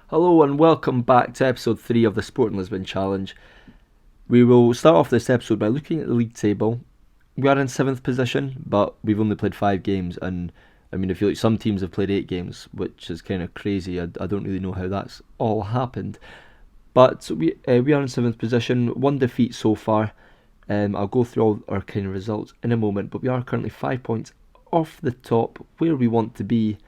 Hello and welcome back to episode 3 of the Sport in Lisbon Challenge. We will start off this episode by looking at the league table. We are in 7th position, but we've only played 5 games, and I mean, I feel like some teams have played 8 games, which is kind of crazy. I don't really know how that's all happened. But we are in 7th position, 1 defeat so far. I'll go through all our kind of results in a moment, but we are currently 5 points off the top, where we want to be.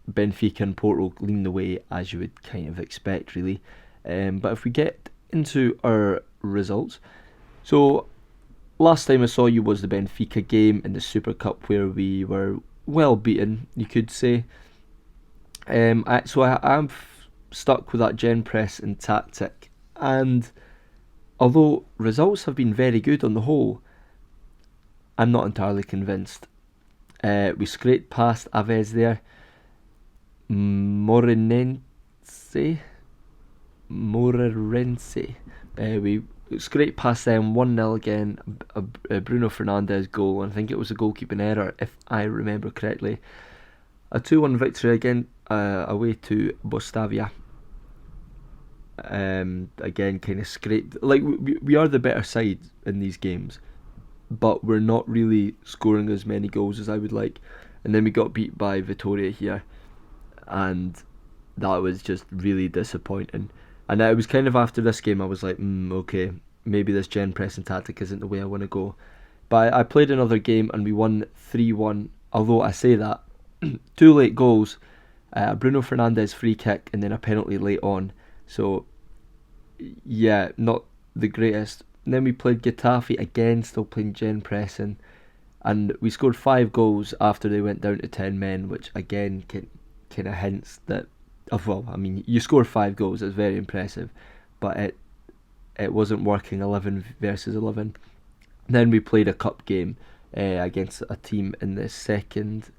Benfica and Porto lean the way, as you would kind of expect, really. But if we get into our results, so last time I saw you was the Benfica game in the Super Cup, where we were well beaten, you could say. I'm stuck with that gen press and tactic, and although results have been very good on the whole, I'm not entirely convinced. We scraped past Aves there. Moreirense. We scraped past them 1-0 again. A Bruno Fernandes goal, and I think it was a goalkeeping error, if I remember correctly. A 2-1 victory again away to Bostavia. Again, kind of scraped. Like, we are the better side in these games, but we're not really scoring as many goals as I would like. And then we got beat by Vitória here, and that was just really disappointing. And it was kind of after this game I was like, okay, maybe this gen pressing tactic isn't the way I want to go. But I played another game and we won 3-1. Although I say that, 2 late goals, Bruno Fernandes free kick and then a penalty late on. So yeah, not the greatest. And then we played Getafe again, still playing gen pressing, and we scored 5 goals after they went down to 10 men, which again kind of hints that, you score 5 goals, it's very impressive, but it wasn't working 11 versus 11. Then we played a cup game against a team in the second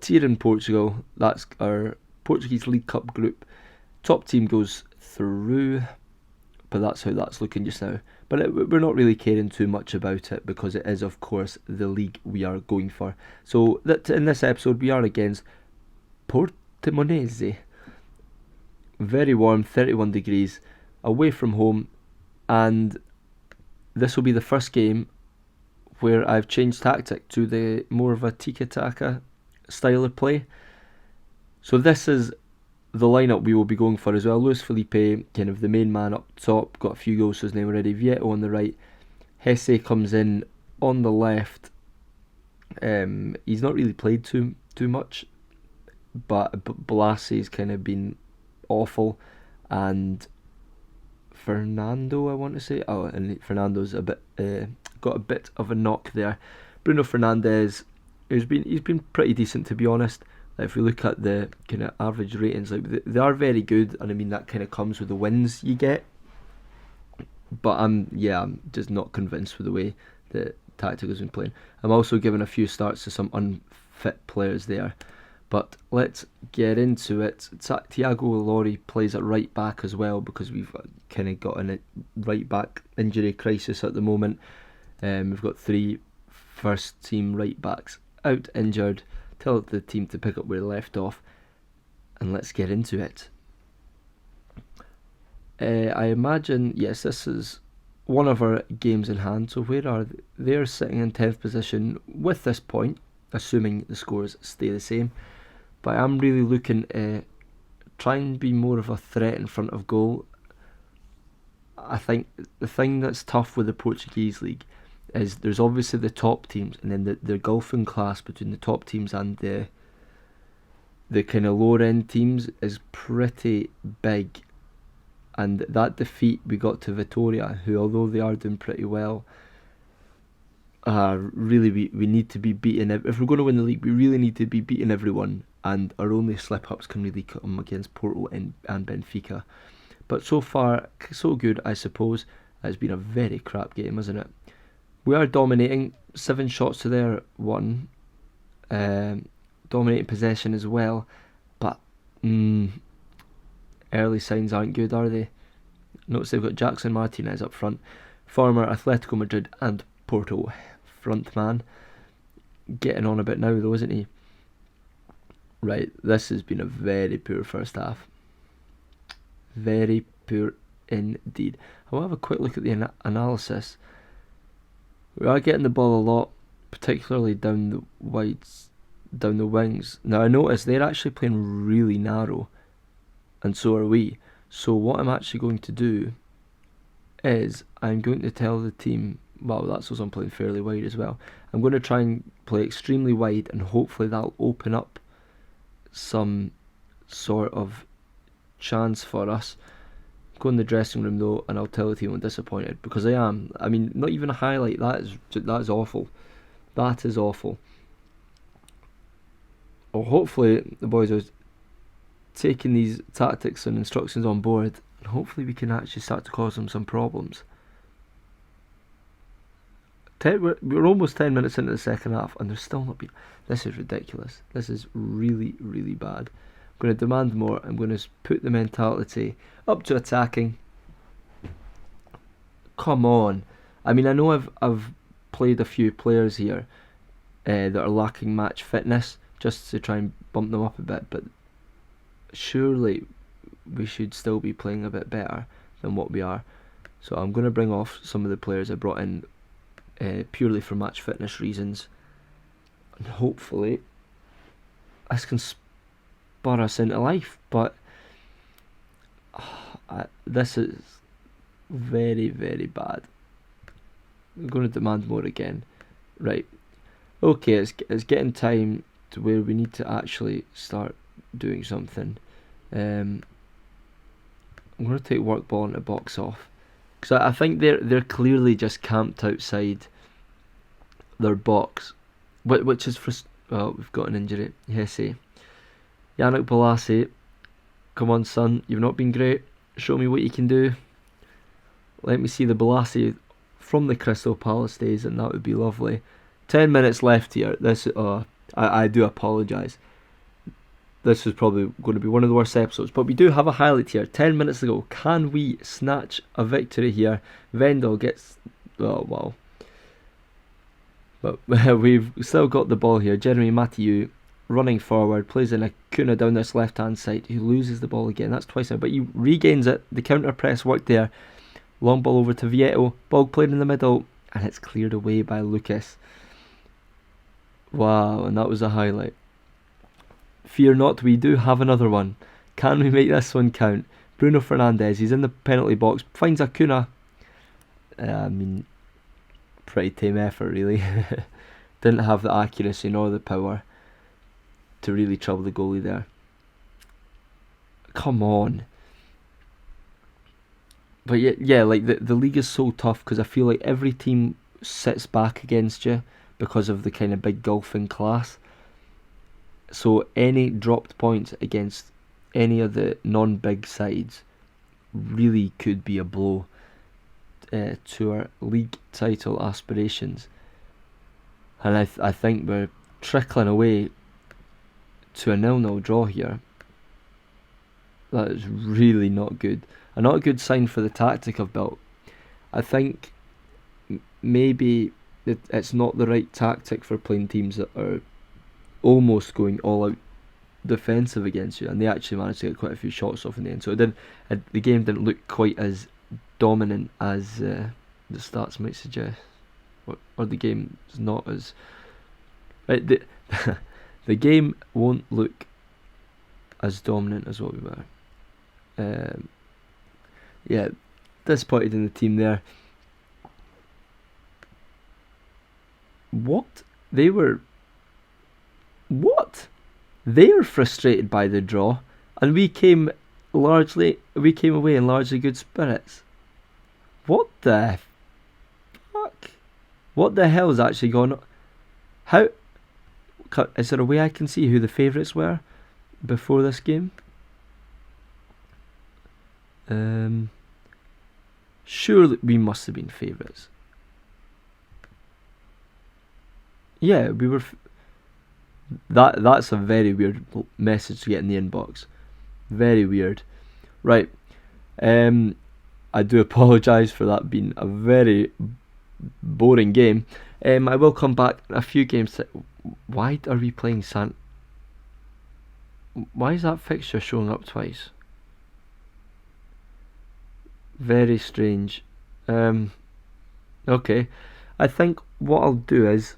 tier in Portugal. That's our Portuguese League Cup group. Top team goes through, but that's how that's looking just now. But we're not really caring too much about it, because it is, of course, the league we are going for. So that in this episode we are against Portimonense. Very warm, 31 degrees, away from home, and this will be the first game where I've changed tactic to the more of a tiki-taka style of play. So this is the lineup we will be going for as well. Luis Felipe, kind of the main man up top, got a few goals to his name already. Vieto on the right, Hesse comes in on the left. He's not really played too much, but Blasie's kind of been awful, and Fernando, I want to say. Oh, and Fernando's got a bit of a knock there. Bruno Fernandes, he's been pretty decent, to be honest. If we look at the kind of average ratings, like they are very good, and I mean that kind of comes with the wins you get. But I'm just not convinced with the way the tactic has been playing. I'm also giving a few starts to some unfit players there. But let's get into it. Thiago Ilori plays at right back as well, because we've kind of got a right back injury crisis at the moment. We've got 3 first team right backs out injured. Tell the team to pick up where they left off, and let's get into it. I imagine, yes, this is one of our games in hand. So where are they? They're sitting in 10th position with this point, assuming the scores stay the same. But I'm really looking to try and be more of a threat in front of goal. I think the thing that's tough with the Portuguese league is there's obviously the top teams, and then the golfing class between the top teams and the kind of lower end teams is pretty big. And that defeat we got to Vitória, who, although they are doing pretty well, really we need to be beating. If we're going to win the league, we really need to be beating everyone, and our only slip ups can really come against Porto and Benfica. But so far, so good, I suppose. It's been a very crap game, isn't it? We are dominating, 7 shots to their 1. Dominating possession as well, but early signs aren't good, are they? Notice they've got Jackson Martinez up front, former Atletico Madrid and Porto front man. Getting on a bit now though, isn't he? Right, this has been a very poor first half. Very poor indeed. I'll have a quick look at the analysis. We are getting the ball a lot, particularly down the wides, down the wings. Now I notice they're actually playing really narrow, and so are we. So what I'm actually going to do is I'm going to tell the team, well, that's because I'm playing fairly wide as well. I'm going to try and play extremely wide, and hopefully that'll open up some sort of chance for us. Go in the dressing room though, and I'll tell the team I'm disappointed, because I am. I mean, not even a highlight. That is awful. That is awful. Well, hopefully the boys are taking these tactics and instructions on board, and hopefully we can actually start to cause them some problems. We're almost 10 minutes into the second half, and there's still not been. This is ridiculous. This is really, really bad. I'm going to demand more. I'm going to put the mentality up to attacking. Come on. I mean, I know I've played a few players here that are lacking match fitness, just to try and bump them up a bit, but surely we should still be playing a bit better than what we are. So I'm going to bring off some of the players I brought in purely for match fitness reasons, and hopefully this can spur us into life. But this is very, very bad. I'm going to demand more again. Right. Okay, it's getting time to where we need to actually start doing something. I'm going to take work ball into box off, because I think they're clearly just camped outside their box, which is well, we've got an injury. Hesse, Yannick Bolasie, come on son, you've not been great. Show me what you can do. Let me see the Bolasie from the Crystal Palace days, and that would be lovely. 10 minutes left here. I do apologise. This is probably going to be one of the worst episodes, but we do have a highlight here. 10 minutes ago. Can we snatch a victory here? Vendel gets... Oh, wow. But we've still got the ball here. Jeremy Mathieu running forward, plays in a Kuna down this left-hand side, who loses the ball again. That's twice now, but he regains it. The counter-press worked there. Long ball over to Vieto. Ball played in the middle, and it's cleared away by Lucas. Wow, and that was a highlight. Fear not, we do have another one. Can we make this one count? Bruno Fernandes, he's in the penalty box, finds Acuna. I mean, pretty tame effort really. Didn't have the accuracy nor the power to really trouble the goalie there. Come on. But yeah, like the league is so tough, because I feel like every team sits back against you because of the kind of big golfing class. So any dropped points against any of the non-big sides really could be a blow to our league title aspirations. And I think we're trickling away to a 0-0 draw here. That is really not good. And not a good sign for the tactic I've built. I think maybe it's not the right tactic for playing teams that are almost going all out defensive against you, and they actually managed to get quite a few shots off in the end. So the game didn't look quite as dominant as the stats might suggest, or the game is not as right. The game won't look as dominant as what we were. Yeah, disappointed in the team there. What? They were frustrated by the draw, and we came away in largely good spirits. What the fuck? What the hell is actually going on? How is there a way I can see who the favourites were before this game? Surely we must have been favourites. Yeah, we were. That's a very weird message to get in the inbox. Very weird. Right. I do apologise for that being a very boring game. I will come back a few games. Why are we playing Why is that fixture showing up twice? Very strange. Okay. I think what I'll do is,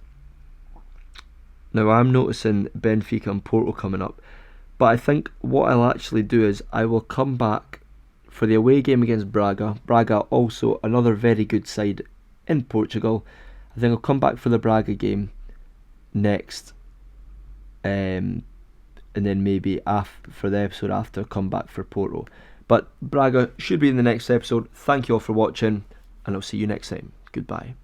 now I'm noticing Benfica and Porto coming up, but I think what I'll actually do is I will come back for the away game against Braga. Braga also another very good side in Portugal. I think I'll come back for the Braga game next, and then maybe for the episode after, come back for Porto. But Braga should be in the next episode. Thank you all for watching, and I'll see you next time. Goodbye.